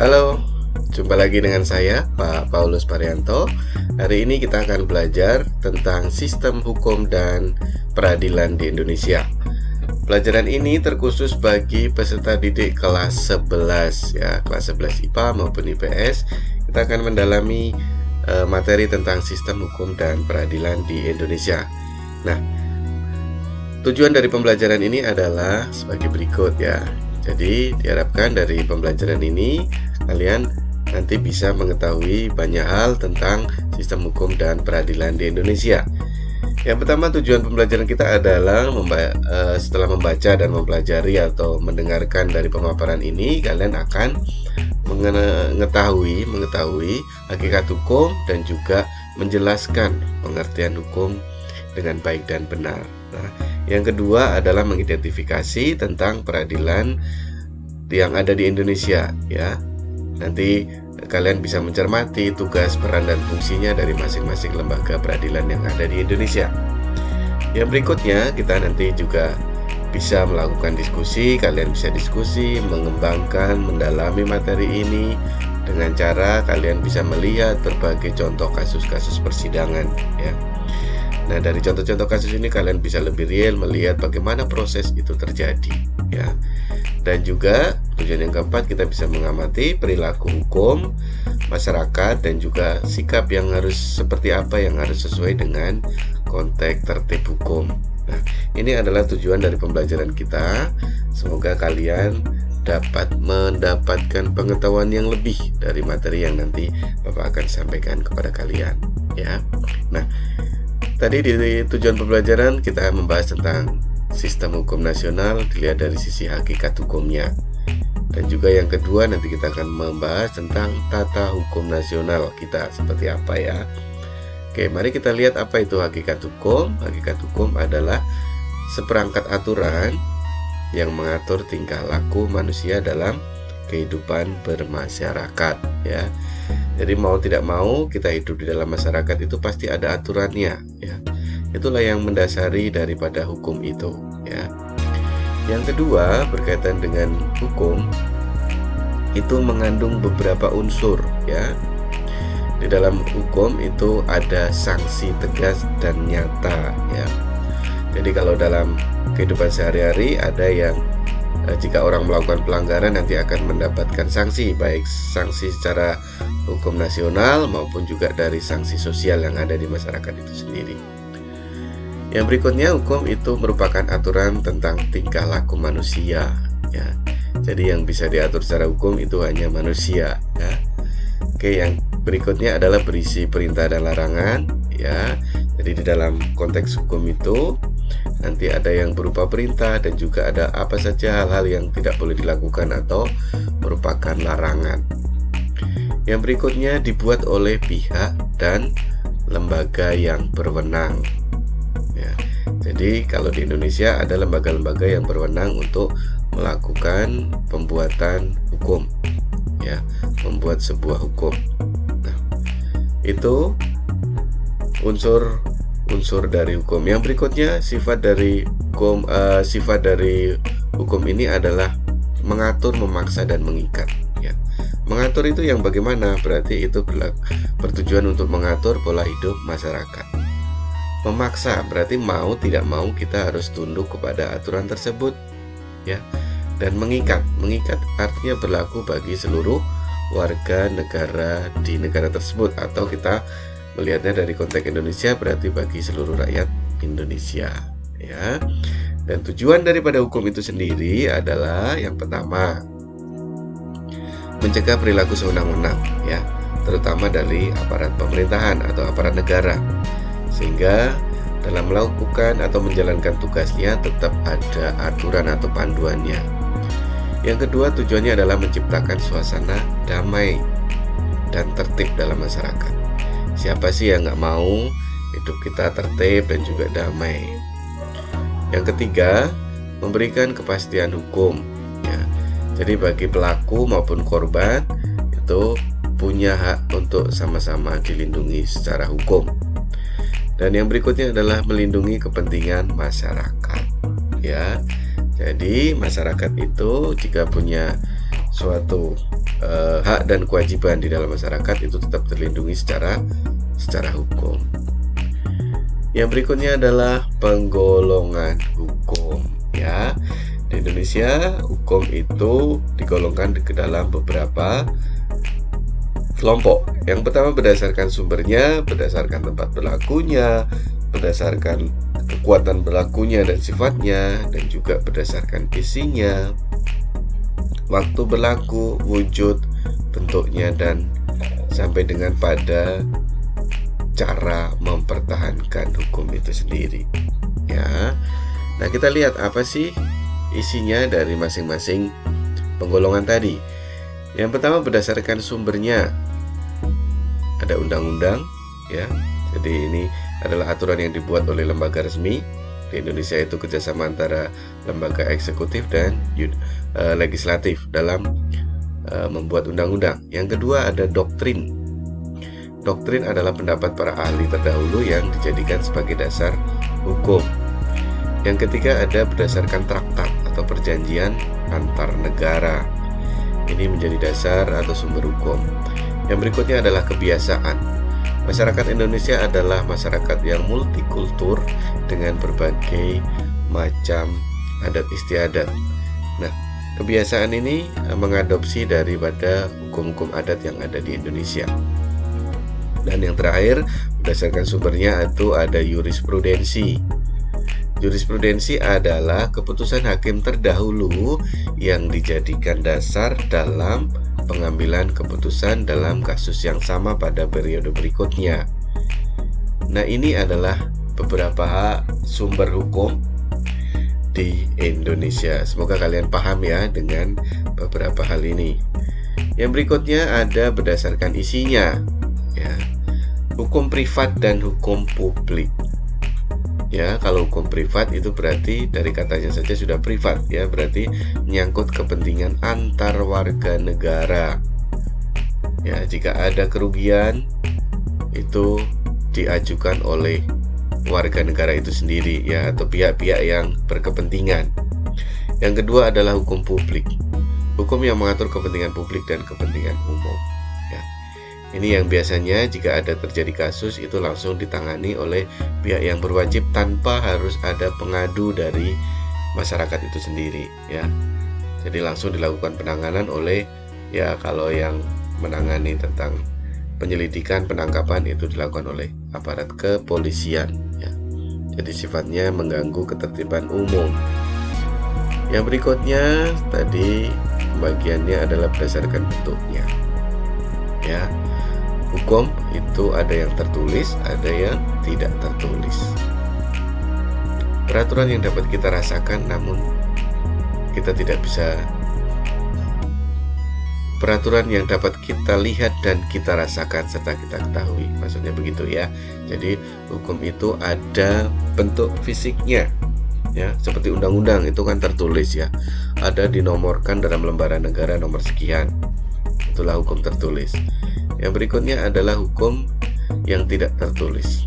Halo, jumpa lagi dengan saya, Pak Paulus Parianto. Hari ini kita akan belajar tentang sistem hukum dan peradilan di Indonesia. Pelajaran ini terkhusus bagi peserta didik kelas 11 ya, kelas 11 IPA maupun IPS. Kita akan mendalami materi tentang sistem hukum dan peradilan di Indonesia. Nah, tujuan dari pembelajaran ini adalah sebagai berikut ya. Jadi diharapkan dari pembelajaran ini kalian nanti bisa mengetahui banyak hal tentang sistem hukum dan peradilan di Indonesia. Yang pertama, tujuan pembelajaran kita adalah setelah membaca dan mempelajari atau mendengarkan dari pemaparan ini, kalian akan mengetahui hakikat hukum dan juga menjelaskan pengertian hukum dengan baik dan benar. Nah, yang kedua adalah mengidentifikasi tentang peradilan yang ada di Indonesia ya. Nanti kalian bisa mencermati tugas, peran, dan fungsinya dari masing-masing lembaga peradilan yang ada di Indonesia. Yang berikutnya, kita nanti juga bisa melakukan diskusi. Kalian bisa diskusi, mengembangkan, mendalami materi ini dengan cara kalian bisa melihat berbagai contoh kasus-kasus persidangan ya. Nah, dari contoh-contoh kasus ini kalian bisa lebih real melihat bagaimana proses itu terjadi ya. Dan juga tujuan yang keempat, kita bisa mengamati perilaku hukum masyarakat dan juga sikap yang harus seperti apa yang harus sesuai dengan konteks tertib hukum. Nah, ini adalah tujuan dari pembelajaran kita. Semoga kalian dapat mendapatkan pengetahuan yang lebih dari materi yang nanti Bapak akan sampaikan kepada kalian ya. Nah, tadi di tujuan pembelajaran kita membahas tentang sistem hukum nasional dilihat dari sisi hakikat hukumnya. Dan juga yang kedua, nanti kita akan membahas tentang tata hukum nasional kita seperti apa ya. Oke, mari kita lihat apa itu hakikat hukum. Hakikat hukum adalah seperangkat aturan yang mengatur tingkah laku manusia dalam kehidupan bermasyarakat ya. Jadi mau tidak mau kita hidup di dalam masyarakat itu pasti ada aturannya ya. Itulah yang mendasari daripada hukum itu ya. Yang kedua, berkaitan dengan hukum itu mengandung beberapa unsur ya. Di dalam hukum itu ada sanksi tegas dan nyata ya. Jadi kalau dalam kehidupan sehari-hari ada yang jika orang melakukan pelanggaran nanti akan mendapatkan sanksi, baik sanksi secara hukum nasional maupun juga dari sanksi sosial yang ada di masyarakat itu sendiri. Yang berikutnya, hukum itu merupakan aturan tentang tingkah laku manusia ya. Jadi yang bisa diatur secara hukum itu hanya manusia ya. Oke, yang berikutnya adalah berisi perintah dan larangan ya. Jadi di dalam konteks hukum itu nanti ada yang berupa perintah dan juga ada apa saja hal-hal yang tidak boleh dilakukan atau merupakan larangan. Yang berikutnya dibuat oleh pihak dan lembaga yang berwenang. Ya, jadi kalau di Indonesia ada lembaga-lembaga yang berwenang untuk melakukan pembuatan hukum, ya, membuat sebuah hukum. Nah, itu unsur dari hukum. Yang berikutnya sifat dari hukum ini adalah mengatur, memaksa, dan mengikat. Ya. Mengatur itu yang bagaimana? Berarti itu bertujuan untuk mengatur pola hidup masyarakat. Memaksa berarti mau tidak mau kita harus tunduk kepada aturan tersebut ya. Dan mengikat artinya berlaku bagi seluruh warga negara di negara tersebut, atau kita melihatnya dari konteks Indonesia berarti bagi seluruh rakyat Indonesia ya. Dan tujuan daripada hukum itu sendiri adalah yang pertama, mencegah perilaku sewenang-wenang ya, terutama dari aparat pemerintahan atau aparat negara, sehingga dalam melakukan atau menjalankan tugasnya tetap ada aturan atau panduannya. Yang kedua, tujuannya adalah menciptakan suasana damai dan tertib dalam masyarakat. Siapa sih yang nggak mau hidup kita tertib dan juga damai? Yang ketiga, memberikan kepastian hukum ya. Jadi bagi pelaku maupun korban itu punya hak untuk sama-sama dilindungi secara hukum. Dan yang berikutnya adalah melindungi kepentingan masyarakat ya. Jadi masyarakat itu jika punya suatu hak dan kewajiban di dalam masyarakat itu tetap terlindungi secara hukum. Yang berikutnya adalah penggolongan hukum, ya. Di Indonesia, hukum itu digolongkan ke dalam beberapa kelompok. Yang pertama berdasarkan sumbernya, berdasarkan tempat berlakunya, berdasarkan kekuatan berlakunya dan sifatnya, dan juga berdasarkan isinya, waktu berlaku, wujud, bentuknya, dan sampai dengan pada cara mempertahankan hukum itu sendiri, ya. Nah, kita lihat apa sih isinya dari masing-masing penggolongan tadi. Yang pertama berdasarkan sumbernya, ada undang-undang, ya. Jadi ini adalah aturan yang dibuat oleh lembaga resmi. Di Indonesia itu kerjasama antara lembaga eksekutif dan legislatif dalam membuat undang-undang. Yang kedua ada doktrin. Doktrin adalah pendapat para ahli terdahulu yang dijadikan sebagai dasar hukum. Yang ketiga ada berdasarkan traktat atau perjanjian antar negara. Ini menjadi dasar atau sumber hukum. Yang berikutnya adalah kebiasaan. Masyarakat Indonesia adalah masyarakat yang multikultur dengan berbagai macam adat istiadat. Nah, kebiasaan ini mengadopsi daripada hukum-hukum adat yang ada di Indonesia. Dan yang terakhir, berdasarkan sumbernya itu ada jurisprudensi. Jurisprudensi adalah keputusan hakim terdahulu yang dijadikan dasar dalam pengambilan keputusan dalam kasus yang sama pada periode berikutnya. Nah, ini adalah beberapa sumber hukum di Indonesia. Semoga kalian paham ya dengan beberapa hal ini. Yang berikutnya ada berdasarkan isinya, ya. Hukum privat dan hukum publik. Ya, kalau hukum privat itu berarti dari katanya saja sudah privat, ya, berarti menyangkut kepentingan antar warga negara. Ya, jika ada kerugian itu diajukan oleh warga negara itu sendiri, ya, atau pihak-pihak yang berkepentingan. Yang kedua adalah hukum publik. Hukum yang mengatur kepentingan publik dan kepentingan umum. Ini yang biasanya jika ada terjadi kasus itu langsung ditangani oleh pihak yang berwajib tanpa harus ada pengadu dari masyarakat itu sendiri, ya. Jadi langsung dilakukan penanganan oleh, ya, kalau yang menangani tentang penyelidikan, penangkapan itu dilakukan oleh aparat kepolisian, ya. Jadi sifatnya mengganggu ketertiban umum. Yang berikutnya tadi pembagiannya adalah berdasarkan bentuknya, ya. Hukum itu ada yang tertulis, ada yang tidak tertulis. Peraturan yang dapat kita rasakan namun kita tidak bisa. Peraturan yang dapat kita lihat dan kita rasakan serta kita ketahui. Maksudnya begitu, ya. Jadi hukum itu ada bentuk fisiknya, ya, seperti undang-undang itu kan tertulis, ya. Ada dinomorkan dalam lembaran negara nomor sekian. Itulah hukum tertulis. Yang berikutnya adalah hukum yang tidak tertulis.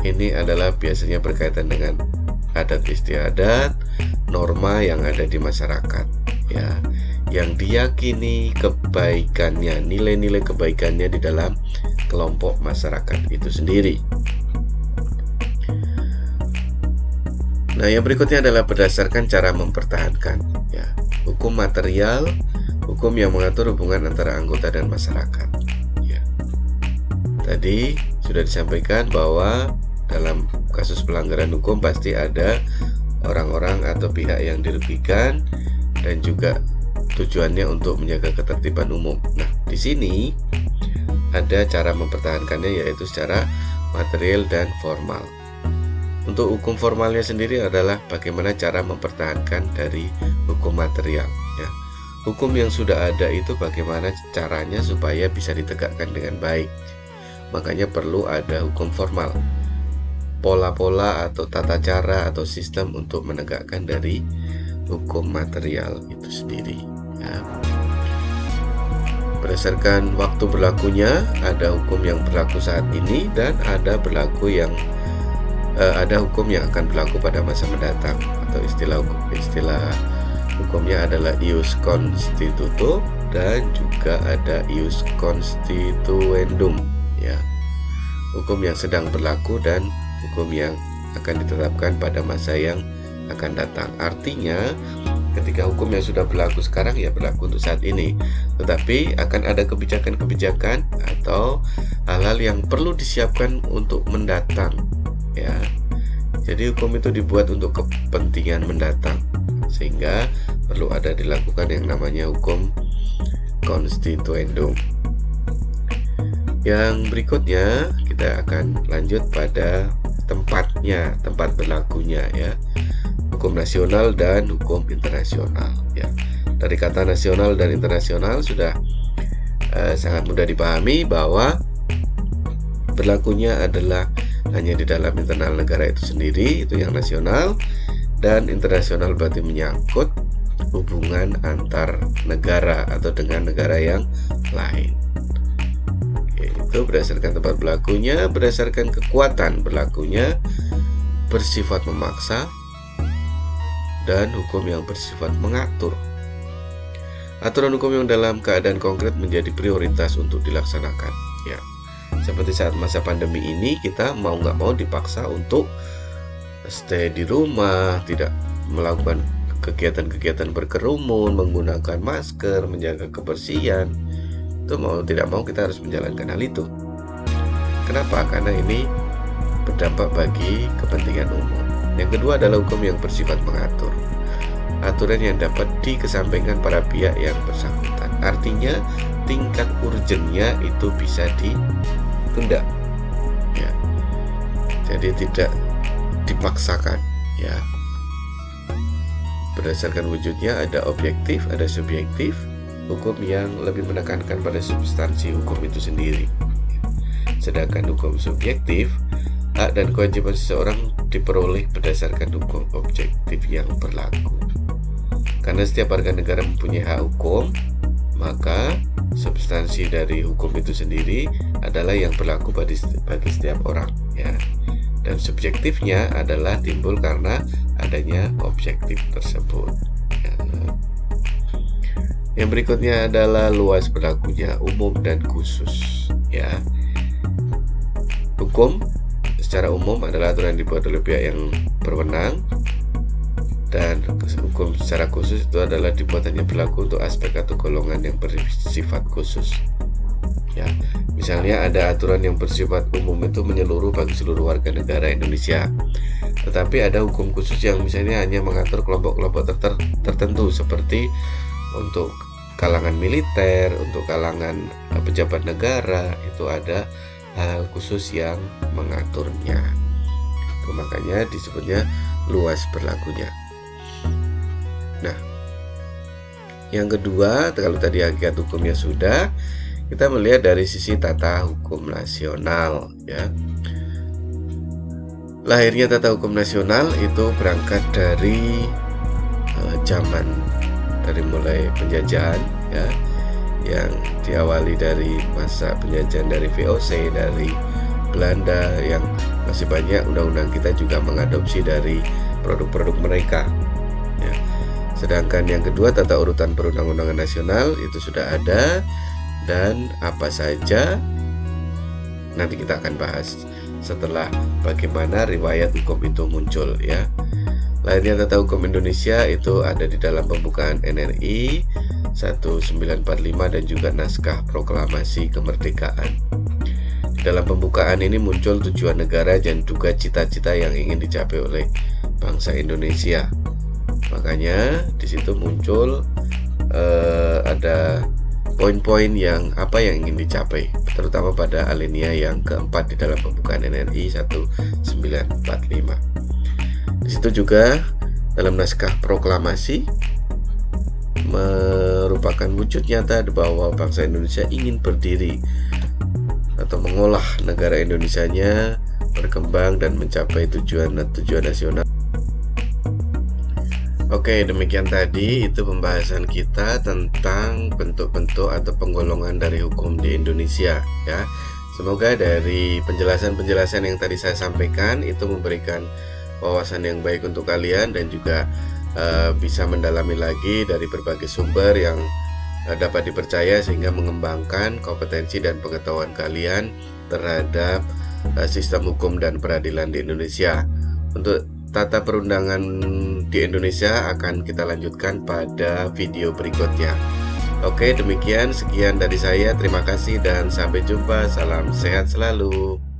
Ini adalah biasanya berkaitan dengan adat istiadat, norma yang ada di masyarakat, ya, yang diyakini kebaikannya, nilai-nilai kebaikannya di dalam kelompok masyarakat itu sendiri. Nah, yang berikutnya adalah berdasarkan cara mempertahankan, ya. Hukum material, hukum yang mengatur hubungan antara anggota dan masyarakat, ya. Tadi sudah disampaikan bahwa dalam kasus pelanggaran hukum pasti ada orang-orang atau pihak yang dirugikan dan juga tujuannya untuk menjaga ketertiban umum. Nah, di sini ada cara mempertahankannya, yaitu secara material dan formal. Untuk hukum formalnya sendiri adalah bagaimana cara mempertahankan dari hukum material, ya. Hukum yang sudah ada itu bagaimana caranya supaya bisa ditegakkan dengan baik. Makanya perlu ada hukum formal, pola-pola atau tata cara atau sistem untuk menegakkan dari hukum material itu sendiri, ya. Berdasarkan waktu berlakunya, ada hukum yang berlaku saat ini dan ada hukum yang akan berlaku pada masa mendatang, atau istilah hukumnya adalah ius constitutum dan juga ada ius constituendum, ya, hukum yang sedang berlaku dan hukum yang akan ditetapkan pada masa yang akan datang. Artinya ketika hukum yang sudah berlaku sekarang ya berlaku untuk saat ini, tetapi akan ada kebijakan-kebijakan atau hal-hal yang perlu disiapkan untuk mendatang, ya. Jadi hukum itu dibuat untuk kepentingan mendatang, sehingga perlu ada dilakukan yang namanya hukum constituendum. Yang berikutnya kita akan lanjut pada tempat berlakunya, ya. Hukum nasional dan hukum internasional, ya. Dari kata nasional dan internasional sudah sangat mudah dipahami bahwa berlakunya adalah hanya di dalam internal negara itu sendiri, itu yang nasional, dan internasional berarti menyangkut hubungan antar negara atau dengan negara yang lain. Oke, itu berdasarkan tempat berlakunya, berdasarkan kekuatan berlakunya, bersifat memaksa, dan hukum yang bersifat mengatur. Aturan hukum yang dalam keadaan konkret menjadi prioritas untuk dilaksanakan, ya. Seperti saat masa pandemi ini, kita mau nggak mau dipaksa untuk stay di rumah, tidak melakukan kegiatan-kegiatan berkerumun, menggunakan masker, menjaga kebersihan. Itu mau tidak mau kita harus menjalankan hal itu. Kenapa? Karena ini berdampak bagi kepentingan umum. Yang kedua adalah hukum yang bersifat mengatur. Aturan yang dapat dikesampingkan para pihak yang bersangkutan. Artinya tingkat urgennya itu bisa ditunda, ya. Jadi tidak dipaksakan, ya. Berdasarkan wujudnya ada objektif, ada subjektif. Hukum yang lebih menekankan pada substansi hukum itu sendiri. Sedangkan hukum subjektif, hak dan kewajiban seseorang diperoleh berdasarkan hukum objektif yang berlaku. Karena setiap warga negara mempunyai hak hukum, maka substansi dari hukum itu sendiri adalah yang berlaku bagi setiap orang, ya. Dan subjektifnya adalah timbul karena adanya objektif tersebut, ya. Yang berikutnya adalah luas berlakunya, umum dan khusus, ya. Hukum secara umum adalah aturan yang dibuat oleh pihak yang berwenang, dan hukum secara khusus itu adalah dibuatannya berlaku untuk aspek atau golongan yang bersifat khusus, ya. Misalnya ada aturan yang bersifat umum itu menyeluruh bagi seluruh warga negara Indonesia, tetapi ada hukum khusus yang misalnya hanya mengatur kelompok-kelompok tertentu, seperti untuk kalangan militer, untuk kalangan pejabat negara, itu ada hal khusus yang mengaturnya. Itu makanya disebutnya luas berlakunya. Nah, yang kedua, kalau tadi hakikat hukumnya sudah, kita melihat dari sisi tata hukum nasional, ya. Lahirnya tata hukum nasional itu berangkat dari zaman, dari mulai penjajahan, ya, yang diawali dari masa penjajahan dari VOC, dari Belanda, yang masih banyak undang-undang kita juga mengadopsi dari produk-produk mereka, ya. Sedangkan yang kedua, tata urutan perundang-undangan nasional itu sudah ada, dan apa saja nanti kita akan bahas setelah bagaimana riwayat hukum itu muncul, ya. Lahirnya tata hukum Indonesia itu ada di dalam pembukaan NRI 1945 dan juga naskah proklamasi kemerdekaan. Di dalam pembukaan ini muncul tujuan negara dan juga cita-cita yang ingin dicapai oleh bangsa Indonesia. Makanya di situ muncul ada poin-poin yang ingin dicapai, terutama pada alinea yang keempat di dalam pembukaan NRI 1945. Di situ juga dalam naskah proklamasi merupakan wujud nyata bahwa bangsa Indonesia ingin berdiri atau mengolah negara Indonesianya berkembang dan mencapai tujuan nasional. Oke, demikian tadi itu pembahasan kita tentang bentuk-bentuk atau penggolongan dari hukum di Indonesia, ya. Semoga dari penjelasan-penjelasan yang tadi saya sampaikan itu memberikan wawasan yang baik untuk kalian, dan juga bisa mendalami lagi dari berbagai sumber yang dapat dipercaya sehingga mengembangkan kompetensi dan pengetahuan kalian terhadap sistem hukum dan peradilan di Indonesia. Untuk tata perundangan di Indonesia akan kita lanjutkan pada video berikutnya. Oke, demikian sekian dari saya. Terima kasih dan sampai jumpa. Salam sehat selalu.